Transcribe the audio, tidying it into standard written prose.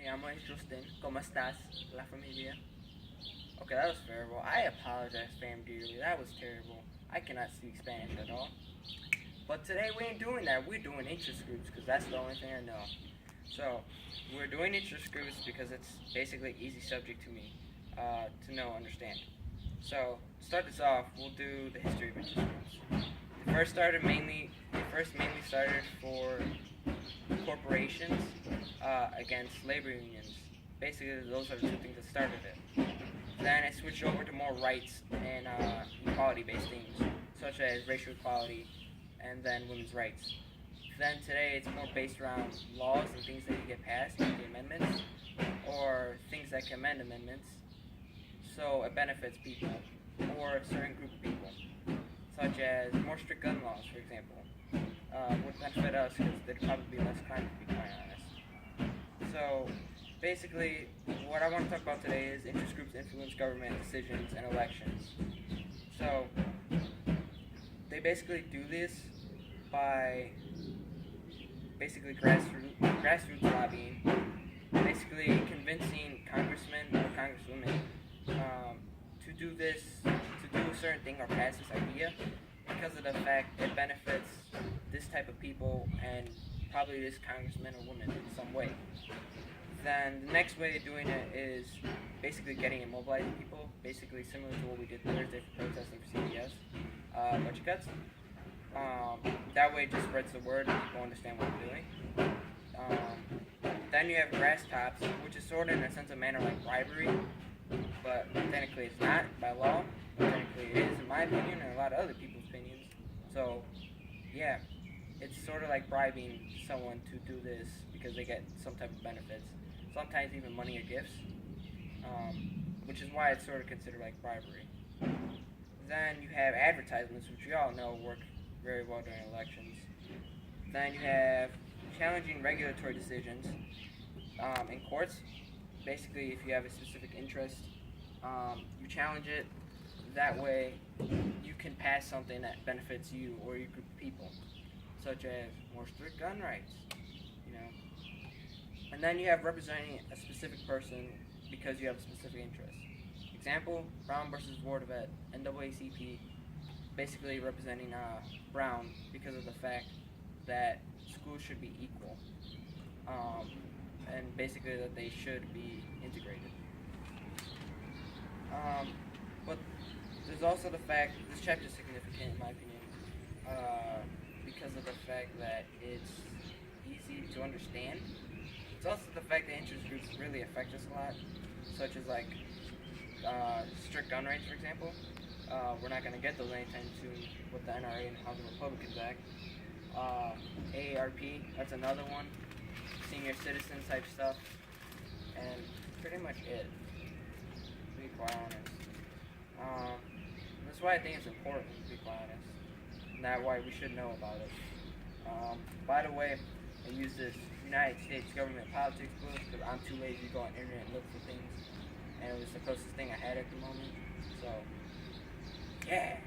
llamo es Justin. ¿Cómo estás, la familia? Okay, that was terrible. I apologize, fam, dearly. That was terrible. I cannot speak Spanish at all. But today we ain't doing that. We're doing interest groups because that's the only thing I know. So, we're doing interest groups because it's basically easy subject to me to know, understand. So, to start this off, we'll do the history of interest groups. It first mainly started for corporations against labor unions. Basically, those are the two things that started it. Then it switched over to more rights and equality-based things, such as racial equality and then women's rights. Then today it's more based around laws and things that can get passed, like the amendments, or things that can amend amendments, so it benefits people, or a certain group of people, such as more strict gun laws, for example, would benefit us because there'd probably be less crime, to be quite honest. So, basically, what I want to talk about today is interest groups influence government decisions and elections. So, they basically do this by basically grassroots lobbying, basically convincing congressmen or congresswomen to do a certain thing or pass this idea because of the fact it benefits this type of people and probably this congressman or woman in some way. Then the next way of doing it is basically getting and mobilizing people, basically similar to what we did Thursday for protesting for CBS budget cuts. That way it just spreads the word and people understand what we're doing. Then you have grass tops, which is sort of in a sense of manner like bribery, but technically it's not by law. Technically it is in my opinion and a lot of other people's opinions. So yeah, it's sort of like bribing someone to do this because they get some type of benefits, sometimes even money or gifts, which is why it's sort of considered like bribery. Then you have advertisements, which we all know work very well during elections. Then you have challenging regulatory decisions in courts. Basically, if you have a specific interest, you challenge it. That way, you can pass something that benefits you or your group of people, such as more strict gun rights, you know. And then you have representing a specific person because you have a specific interest. Example, Brown versus Board of Ed, NAACP, basically representing Brown because of the fact that schools should be equal, and basically that they should be integrated. But there's also the fact, this chapter is significant in my opinion, because of the fact that it's easy to understand. It's also the fact that interest groups really affect us a lot, such as like strict gun rights, for example. We're not going to get those anytime soon with the NRA and House of Republicans Act. AARP, that's another one. Senior citizen type stuff. And pretty much it, to be quite honest. That's why I think it's important, to be quite honest. And that's why we should know about it. By the way, I use this United States government politics book because I'm too lazy to go on the internet and look for things. And it was the closest thing I had at the moment. So, yeah.